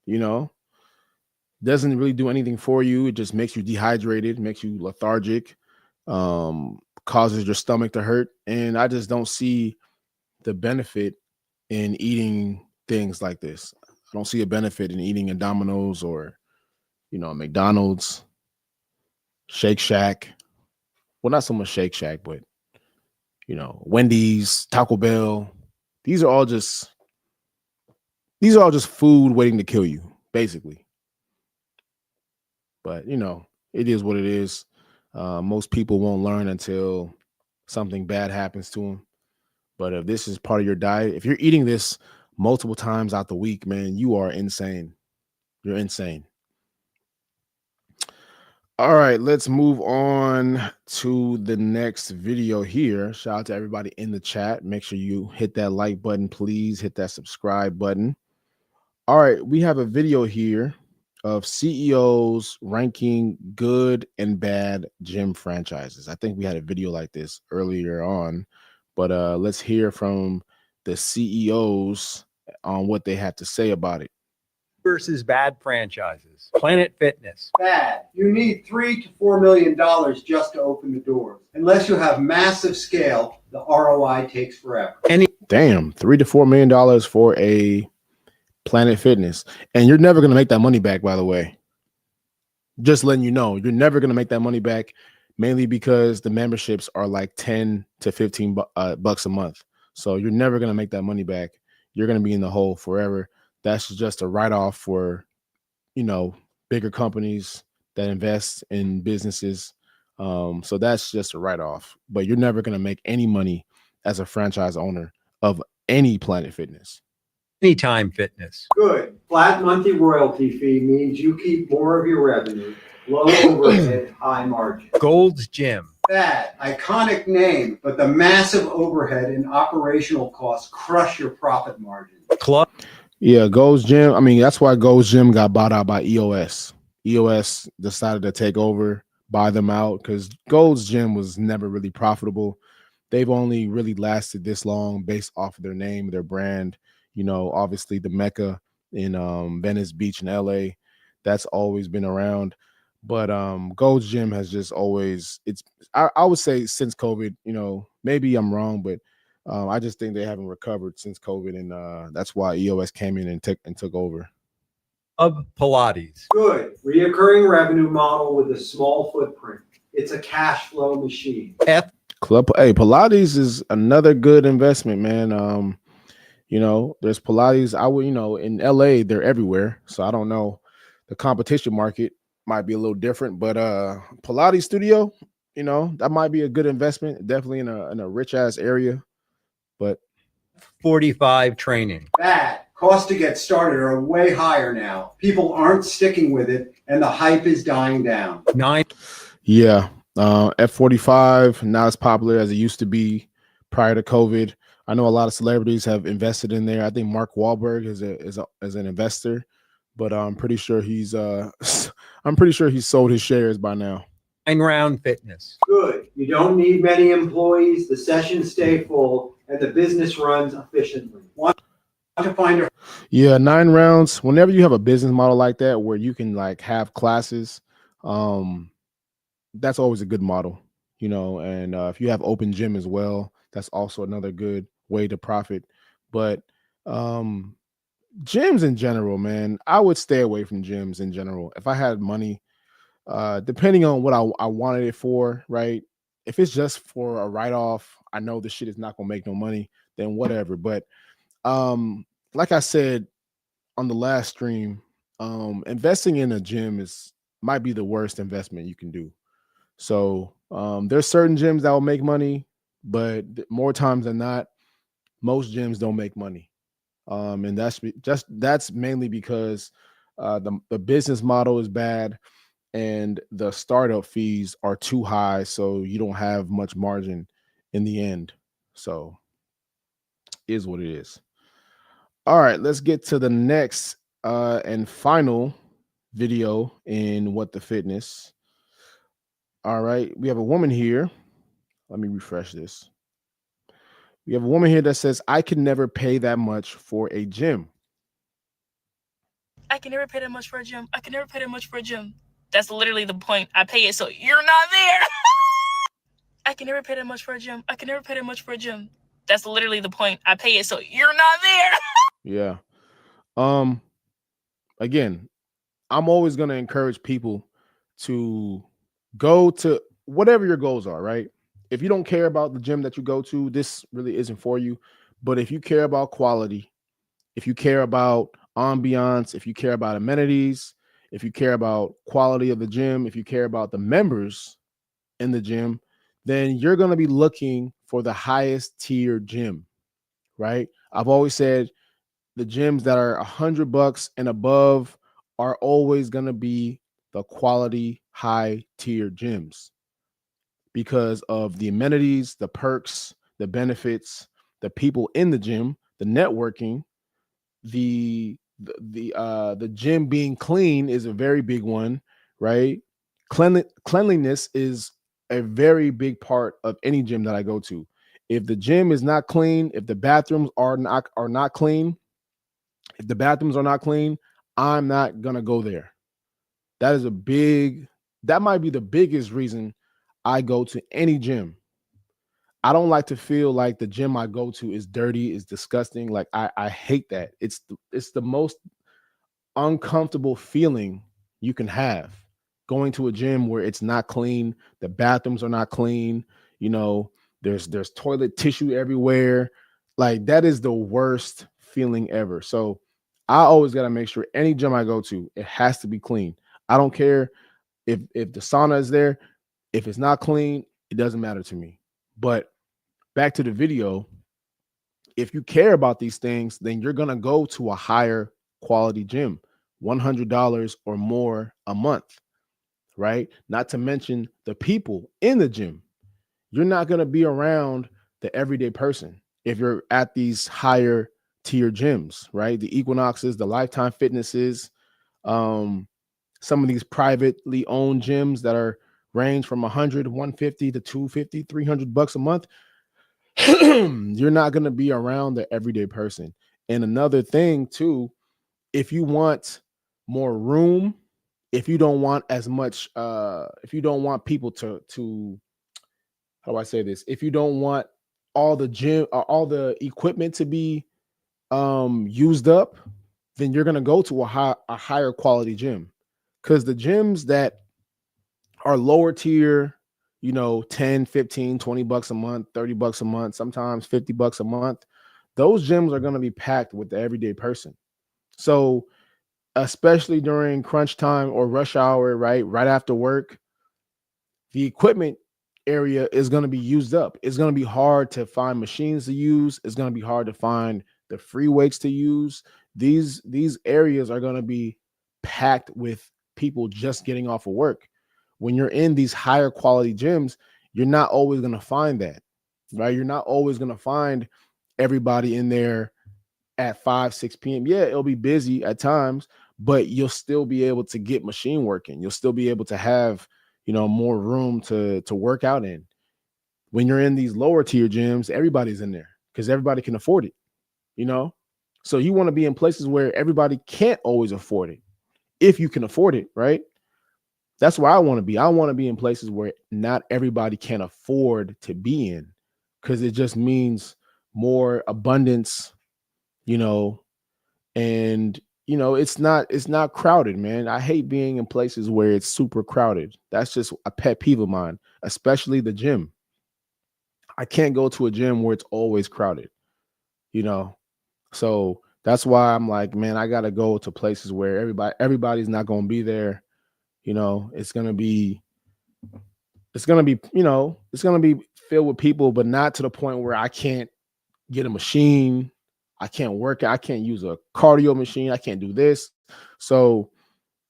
You know, doesn't really do anything for you. It just makes you dehydrated, makes you lethargic, causes your stomach to hurt. And I just don't see the benefit in eating things like this. I don't see a benefit in eating a Domino's or, you know, McDonald's, Shake Shack. Well, not so much Shake Shack, but, you know, Wendy's, Taco Bell. These are all just food waiting to kill you, basically. But, you know, it is what it is. Most people won't learn until something bad happens to them. But if this is part of your diet, if you're eating this multiple times out the week, man, you are insane. You're insane. All right, let's move on to the next video here. Shout out to everybody in the chat. Make sure you hit that like button, please. Hit that subscribe button. All right, we have a video here of CEOs ranking good and bad gym franchises. I think we had a video like this earlier on, but let's hear from the CEOs on what they have to say about it. Versus bad franchises. Planet Fitness. Bad. You need $3 to $4 million just to open the doors. Unless you have massive scale, the ROI takes forever. Damn, $3 to $4 million for a Planet Fitness, and you're never gonna make that money back. By the way, just letting you know, you're never gonna make that money back. Mainly because the memberships are like 10 to 15 bucks a month, so you're never gonna make that money back. You're gonna be in the hole forever. That's just a write-off for, you know, bigger companies, that invest in businesses. So that's just a write-off. But you're never gonna make any money as a franchise owner of any Planet Fitness. Anytime Fitness. Good. Flat monthly royalty fee means you keep more of your revenue. Low overhead, high margin. Gold's Gym. Bad, iconic name, but the massive overhead and operational costs crush your profit margin. Club. Yeah, Gold's Gym. I mean, that's why Gold's Gym got bought out by EOS. EOS decided to take over, buy them out, because Gold's Gym was never really profitable. They've only really lasted this long based off of their name, their brand. You know, obviously the Mecca in Venice Beach in LA, that's always been around. But Gold's Gym has just always, I would say since COVID, you know, maybe I'm wrong, but I just think they haven't recovered since COVID, and that's why EOS came in and took over. Of Pilates. Good. Reoccurring revenue model with a small footprint. It's a cash flow machine. Club, hey, Pilates is another good investment, man. You know, there's Pilates. I would, you know, in LA, they're everywhere. So I don't know. The competition market might be a little different, but Pilates studio, you know, that might be a good investment. Definitely in a rich ass area. But 45 Training. Bad. Costs to get started are way higher now. People aren't sticking with it, and the hype is dying down. 9. yeah, F45 not as popular as it used to be prior to COVID. I know a lot of celebrities have invested in there. I think Mark Wahlberg is an investor, but I'm pretty sure he's sold his shares by now. 9 Round Fitness. Good. You don't need many employees, the sessions stay full, and the business runs efficiently. Want to find a Yeah, 9 rounds. Whenever you have a business model like that where you can like have classes, that's always a good model, you know. And if you have open gym as well, that's also another good way to profit. But gyms in general, man, I would stay away from gyms in general. If I had money, depending on what I wanted it for, right? If it's just for a write-off, I know this shit is not gonna make no money, then whatever. But like I said on the last stream, investing in a gym might be the worst investment you can do. So there's certain gyms that will make money, but more times than not, most gyms don't make money. And that's mainly because the business model is bad and the startup fees are too high, so you don't have much margin in the end. So is what it is. All right, let's get to the next and final video in What the Fitness. All right, we have a woman here. Let me refresh this. We have a woman here that says, I can never pay that much for a gym. I can never pay that much for a gym. I can never pay that much for a gym. That's literally the point. I pay it so you're not there. I can never pay that much for a gym. I can never pay that much for a gym. That's literally the point. I pay it so you're not there. Yeah. Again, I'm always going to encourage people to go to whatever your goals are, right? If you don't care about the gym that you go to, this really isn't for you. But if you care about quality, if you care about ambiance, if you care about amenities, if you care about quality of the gym, if you care about the members in the gym, then you're going to be looking for the highest tier gym, right? I've always said the gyms that are $100 and above are always going to be the quality high tier gyms because of the amenities, the perks, the benefits, the people in the gym, the networking, the gym being clean is a very big one, right? Cleanliness is a very big part of any gym that I go to. If the gym is not clean, if the bathrooms are not clean, if the bathrooms are not clean, I'm not gonna go there. That might be the biggest reason I go to any gym. I don't like to feel like the gym I go to is dirty, is disgusting. Like I hate that. It's the most uncomfortable feeling you can have, going to a gym where it's not clean, the bathrooms are not clean, you know, there's toilet tissue everywhere. Like that is the worst feeling ever. So I always got to make sure any gym I go to, it has to be clean. I don't care If the sauna is there, if it's not clean, it doesn't matter to me. But back to the video, if you care about these things, then you're gonna go to a higher quality gym, $100 or more a month, right? Not to mention the people in the gym. You're not gonna be around the everyday person if you're at these higher tier gyms, right? The Equinoxes, the Lifetime Fitnesses, um, some of these privately owned gyms that are range from 100, 150 to 250, $300 a month. You're not going to be around the everyday person. And another thing too, if you want more room, if you don't want as much, if you don't want people to how do I say this? If you don't want all the gym or all the equipment to be used up, then you're gonna go to a higher quality gym. Because the gyms that are lower tier, 10, 15, $20 a month, $30 a month, sometimes $50 a month, those gyms are gonna be packed with the everyday person. So especially during crunch time or rush hour, right after work, the equipment area is going to be used up. It's going to be hard to find machines to use. It's going to be hard to find the free weights to use. These areas are going to be packed with people just getting off of work. When you're in these higher quality gyms, you're not always going to find that, right? You're not always going to find everybody in there at 5, 6 p.m. Yeah, it'll be busy at times, but you'll still be able to get machine working. You'll still be able to have, more room to work out in. When you're in these lower tier gyms, everybody's in there because everybody can afford it. So you want to be in places where everybody can't always afford it. If you can afford it, right? That's where I want to be. I want to be in places where not everybody can afford to be in, because it just means more abundance, and it's not crowded, man. I hate being in places where it's super crowded. That's just a pet peeve of mine, especially the gym. I can't go to a gym where it's always crowded, you know. So that's why I'm like, man, I gotta go to places where everybody's not gonna be there. It's gonna be it's gonna be filled with people, but not to the point where I can't get a machine. I can't work. I can't use a cardio machine. I can't do this. So,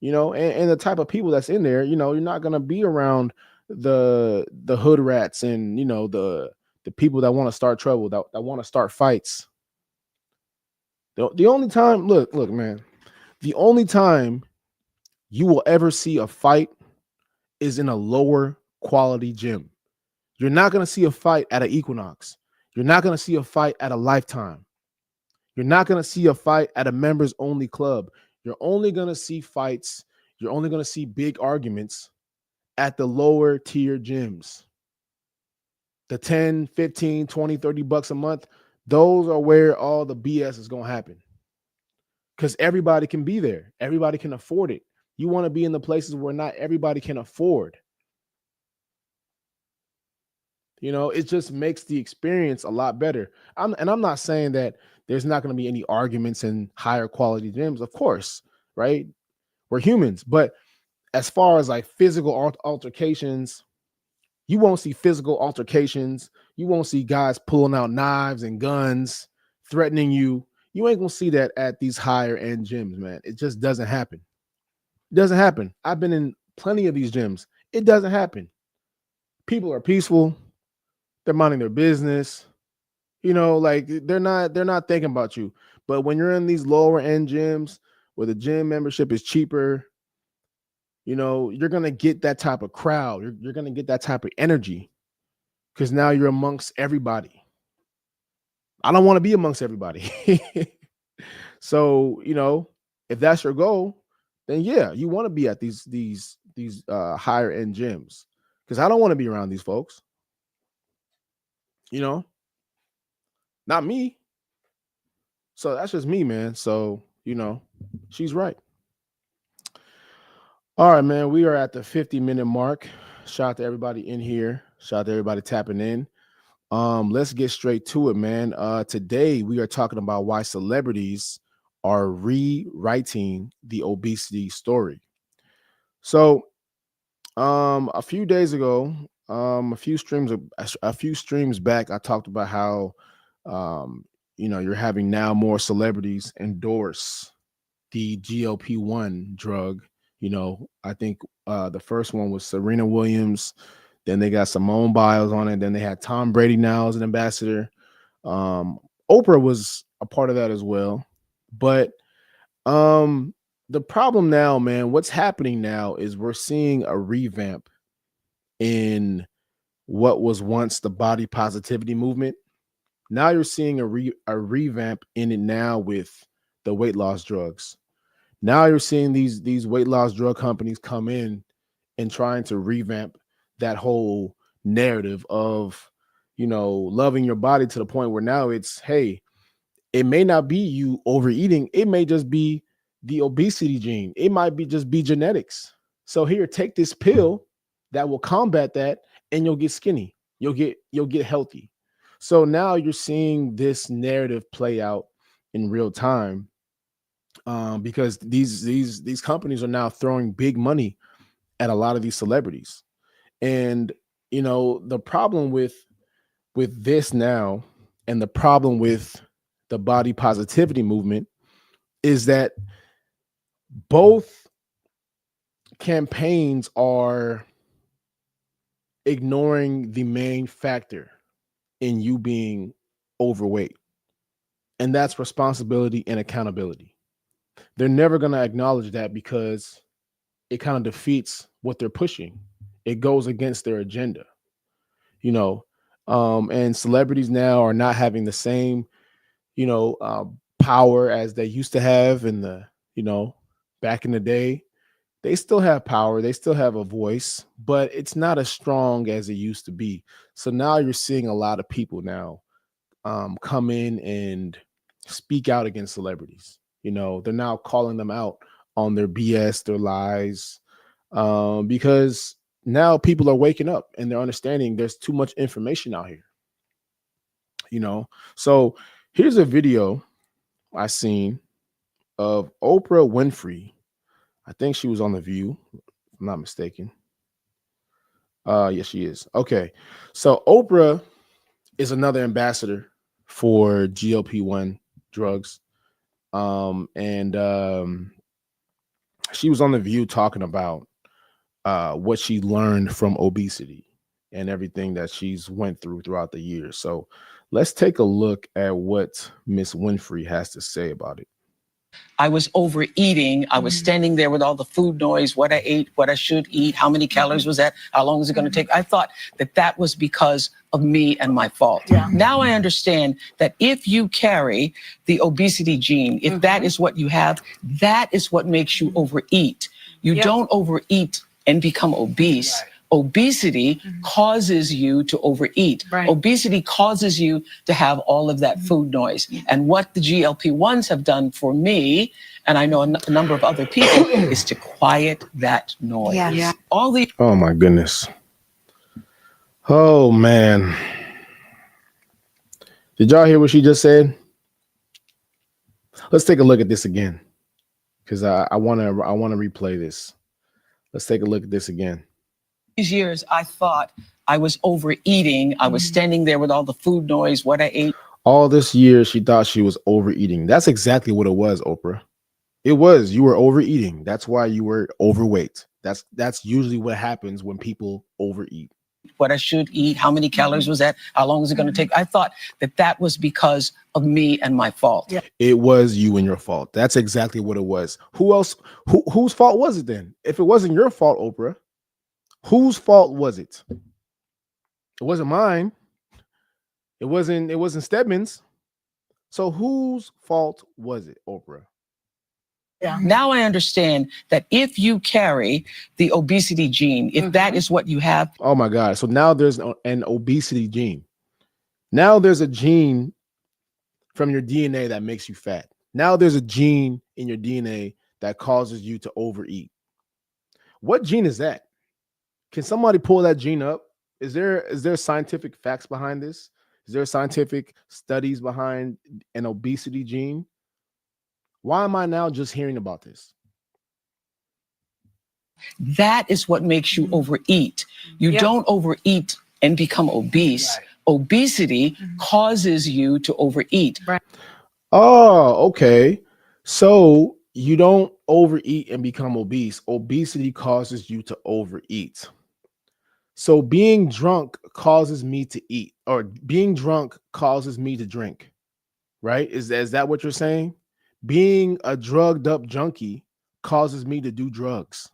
and the type of people that's in there, you're not gonna be around the hood rats and the people that want to start trouble, that want to start fights. The only time, look, man, the only time you will ever see a fight is in a lower quality gym. You're not gonna see a fight at an Equinox. You're not gonna see a fight at a Lifetime. You're not going to see a fight at a members only club. You're only going to see fights. You're only going to see big arguments at the lower tier gyms. The 10, 15, 20, $30 a month, those are where all the BS is going to happen. Because everybody can be there. Everybody can afford it. You want to be in the places where not everybody can afford. It just makes the experience a lot better. I'm not saying that there's not going to be any arguments in higher quality gyms. Of course, right? We're humans. But as far as like physical altercations, you won't see physical altercations. You won't see guys pulling out knives and guns, threatening you. You ain't going to see that at these higher end gyms, man. It just doesn't happen. It doesn't happen. I've been in plenty of these gyms. It doesn't happen. People are peaceful. They're minding their business. Like they're not thinking about you. But when you're in these lower end gyms where the gym membership is cheaper, you're gonna get that type of crowd. You're gonna get that type of energy because now you're amongst everybody. I don't want to be amongst everybody. So, if that's your goal, then yeah, you want to be at these higher end gyms, because I don't want to be around these folks. Not me. So that's just me, man. So, she's right. All right, man. We are at the 50-minute mark. Shout out to everybody in here. Shout out to everybody tapping in. Let's get straight to it, man. Today we are talking about why celebrities are rewriting the obesity story. So A few days ago, a few streams back, I talked about how, um, you're having now more celebrities endorse the GLP-1 drug. I think the first one was Serena Williams. Then they got Simone Biles on it. Then they had Tom Brady now as an ambassador. Um, Oprah was a part of that as well. But the problem now, man, what's happening now is we're seeing a revamp in what was once the body positivity movement. Now you're seeing a revamp in it now with the weight loss drugs. Now you're seeing these weight loss drug companies come in and trying to revamp that whole narrative of, loving your body to the point where now it's, hey, it may not be you overeating. It may just be the obesity gene. It might be just be genetics. So here, take this pill that will combat that, and you'll get skinny. You'll get healthy. So now you're seeing this narrative play out in real time, because these companies are now throwing big money at a lot of these celebrities. And the problem with this now, and the problem with the body positivity movement, is that both campaigns are ignoring the main factor in you being overweight, and that's responsibility and accountability. They're never going to acknowledge that because it kind of defeats what they're pushing. It goes against their agenda, you know. And celebrities now are not having the same, power as they used to have in the, back in the day. They still have power, they still have a voice, but it's not as strong as it used to be. So now you're seeing a lot of people now come in and speak out against celebrities. They're now calling them out on their BS, their lies, because now people are waking up and they're understanding there's too much information out here. So here's a video I seen of Oprah Winfrey. I think she was on The View, if I'm not mistaken. Yes, she is. Okay. So Oprah is another ambassador for GLP-1 drugs. And she was on The View talking about what she learned from obesity and everything that she's went throughout the years. So let's take a look at what Miss Winfrey has to say about it. I was overeating. I was standing there with all the food noise, what I ate, what I should eat, how many calories was that, how long was it going to take. I thought that that was because of me and my fault. Yeah. Now I understand that if you carry the obesity gene, if that is what you have, that is what makes you overeat. You don't overeat and become obese. Right. Obesity causes you to overeat. Right. Obesity causes you to have all of that food noise. And what the GLP-1s have done for me, and I know a number of other people, is to quiet that noise. Yeah. All the Oh my goodness. Oh man. Did y'all hear what she just said? Let's take a look at this again, because I want to replay this. Let's take a look at this again. These years, I thought I was overeating. I was standing there with all the food noise, what I ate. All this year, she thought she was overeating. That's exactly what it was, Oprah. It was. You were overeating. That's why you were overweight. That's usually what happens when people overeat. What I should eat, how many calories was that, how long was it going to take. I thought that that was because of me and my fault. Yeah. It was you and your fault. That's exactly what it was. Who else? Whose fault was it then? If it wasn't your fault, Oprah, whose fault was it? It wasn't mine. It wasn't Stedman's. So whose fault was it, Oprah? Yeah. Now I understand that if you carry the obesity gene, if that is what you have. Oh my God. So now there's an obesity gene. Now there's a gene from your DNA that makes you fat. Now there's a gene in your DNA that causes you to overeat. What gene is that? Can somebody pull that gene up? Is there scientific facts behind this? Is there scientific studies behind an obesity gene? Why am I now just hearing about this? That is what makes you overeat. You don't overeat and become obese. Right. Obesity causes you to overeat. Right. Oh, okay. So you don't overeat and become obese. Obesity causes you to overeat. So being drunk causes me to eat, or being drunk causes me to drink, right? Is that what you're saying? Being a drugged up junkie causes me to do drugs.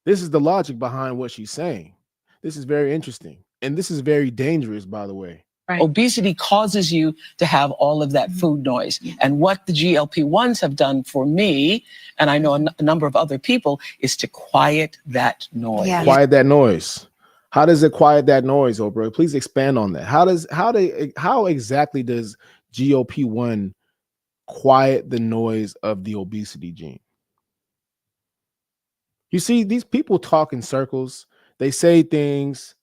This is the logic behind what she's saying. This is very interesting. And this is very dangerous, by the way. Right. Obesity causes you to have all of that food noise. And what the GLP-1s have done for me, and I know a number of other people, is to quiet that noise. Yeah. Quiet that noise. How does it quiet that noise, Oprah? Please expand on that. How exactly does GLP-1 quiet the noise of the obesity gene? You see, these people talk in circles. They say things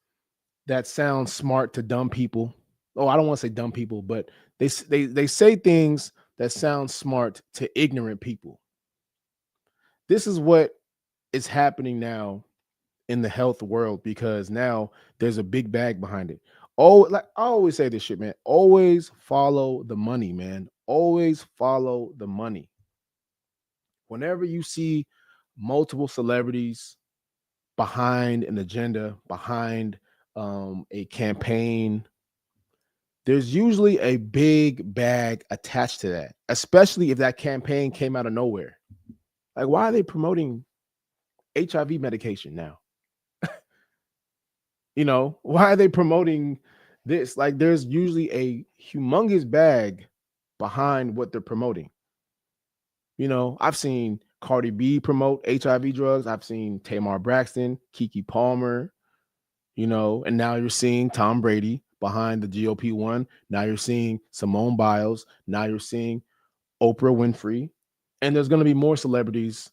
that sound smart to dumb people. Oh, I don't want to say dumb people, but they say things that sound smart to ignorant people. This is what is happening now in the health world, because now there's a big bag behind it. Oh, like I always say this shit, man. Always follow the money, man. Always follow the money. Whenever you see multiple celebrities behind an agenda, behind a campaign, there's usually a big bag attached to that, especially if that campaign came out of nowhere. Like, why are they promoting HIV medication now? You know, why are they promoting this? Like, there's usually a humongous bag behind what they're promoting. You know, I've seen Cardi B promote HIV drugs. I've seen Tamar Braxton, Keke Palmer, you know, and now you're seeing Tom Brady behind the GLP-1. Now you're seeing Simone Biles. Now you're seeing Oprah Winfrey. And there's going to be more celebrities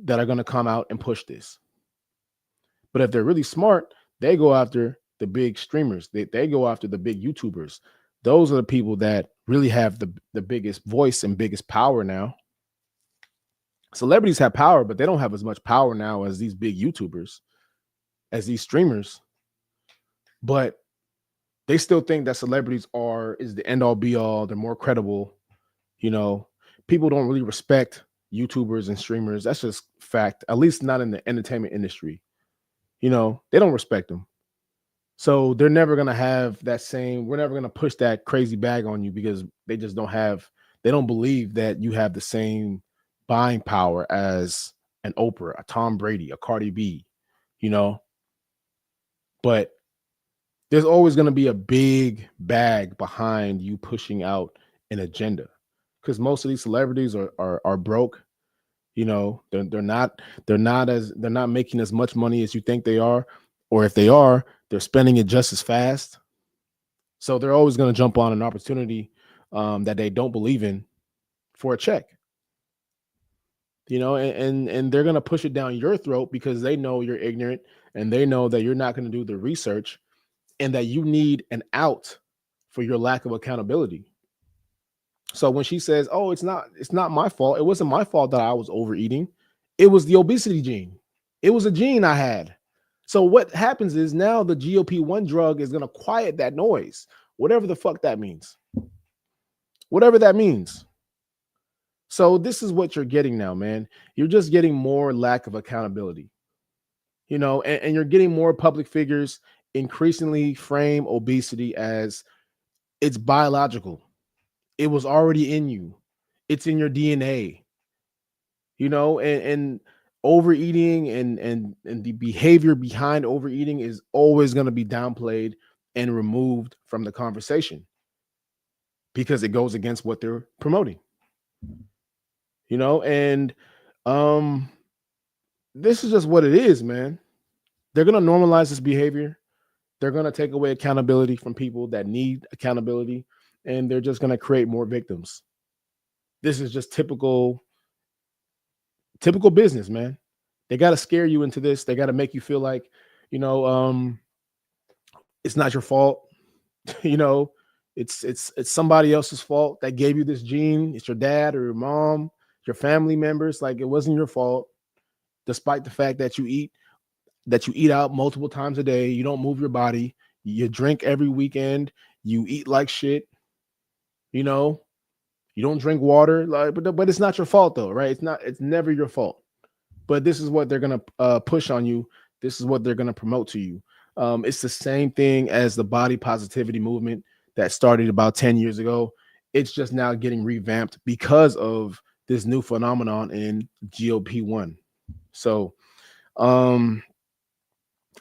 that are going to come out and push this. But if they're really smart, they go after the big streamers. They go after the big YouTubers. Those are the people that really have the biggest voice and biggest power now. Celebrities have power, but they don't have as much power now as these big YouTubers, as these streamers. But they still think that celebrities is the end all be all. They're more credible. You know, people don't really respect YouTubers and streamers. That's just fact, at least not in the entertainment industry. You know, they don't respect them. So they're never going to have that same, we're never going to push that crazy bag on you, because they just they don't believe that you have the same buying power as an Oprah, a Tom Brady, a Cardi B, you know. But there's always going to be a big bag behind you pushing out an agenda, because most of these celebrities are broke. You know, they're not making as much money as you think they are, or if they are, they're spending it just as fast. So they're always going to jump on an opportunity that they don't believe in for a check. You know, and they're going to push it down your throat because they know you're ignorant, and they know that you're not going to do the research, and that you need an out for your lack of accountability. So when she says, "Oh, it's not my fault. It wasn't my fault that I was overeating. It was the obesity gene. It was a gene I had." So what happens is now the GLP-1 drug is going to quiet that noise, whatever the fuck that means. Whatever that means. So this is what you're getting now, man. You're just getting more lack of accountability. You know, and you're getting more public figures increasingly frame obesity as it's biological. It was already in you. It's in your DNA. You know, and overeating and the behavior behind overeating is always going to be downplayed and removed from the conversation, because it goes against what they're promoting. You know, and this is just what it is, man. They're going to normalize this behavior. They're going to take away accountability from people that need accountability, and they're just going to create more victims. This is just typical business, man. They got to scare you into this. They got to make you feel like, you know, it's not your fault. You know, it's somebody else's fault that gave you this gene. It's your dad or your mom, your family members. Like, it wasn't your fault. despite the fact that you eat out multiple times a day, you don't move your body, you drink every weekend, you eat like shit, you know, you don't drink water, like, but it's not your fault though, right? It's never your fault. But this is what they're gonna push on you. This is what they're gonna promote to you. It's the same thing as the body positivity movement that started about 10 years ago. It's just now getting revamped because of this new phenomenon in GLP-1. So I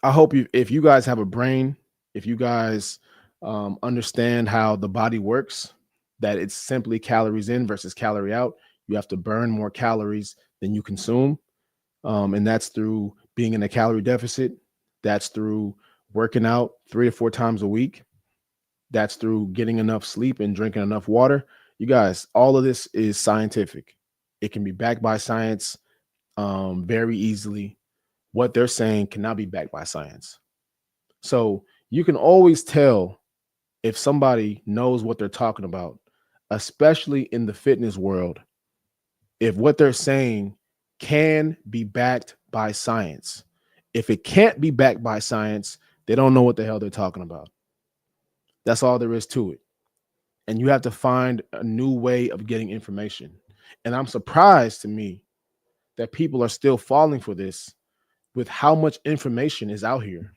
hope if you guys have a brain, if you guys understand how the body works, that it's simply calories in versus calorie out. You have to burn more calories than you consume. And that's through being in a calorie deficit. That's through working out 3 to 4 times a week. That's through getting enough sleep and drinking enough water. You guys, all of this is scientific. It can be backed by science very easily. What they're saying cannot be backed by science. So you can always tell if somebody knows what they're talking about, especially in the fitness world, if what they're saying can be backed by science. If it can't be backed by science, they don't know what the hell they're talking about. That's all there is to it. And you have to find a new way of getting information. And I'm surprised to me that people are still falling for this with how much information is out here.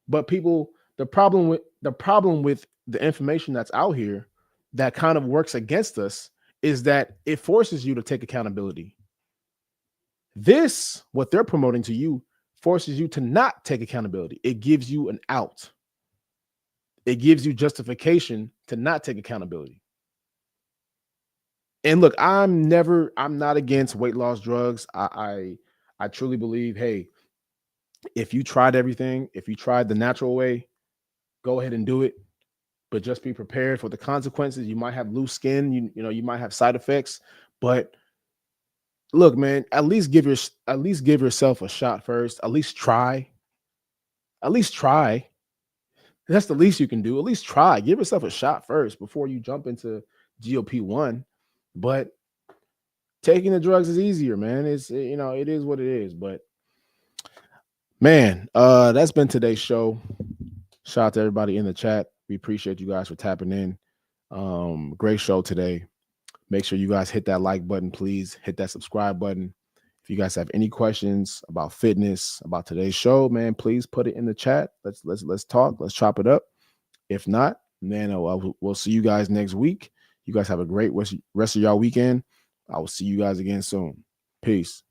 But people, the problem with the information that's out here that kind of works against us is that it forces you to take accountability. This, what they're promoting to you, forces you to not take accountability. It gives you an out. It gives you justification to not take accountability. And look, I'm not against weight loss drugs. I truly believe, hey, if you tried everything, if you tried the natural way, go ahead and do it. But just be prepared for the consequences. You might have loose skin, you might have side effects, but look, man, at least give yourself a shot first. At least try. At least try. That's the least you can do. At least try. Give yourself a shot first before you jump into GLP-1. But taking the drugs is easier, man. It is what it is. But man, that's been today's show. Shout out to everybody in the chat. We appreciate you guys for tapping in. Great show today. Make sure you guys hit that like button, please. Hit that subscribe button. If you guys have any questions about fitness, about today's show, man, please put it in the chat. Let's talk. Let's chop it up. If not, then we'll see you guys next week. You guys have a great rest of y'all weekend. I will see you guys again soon. Peace.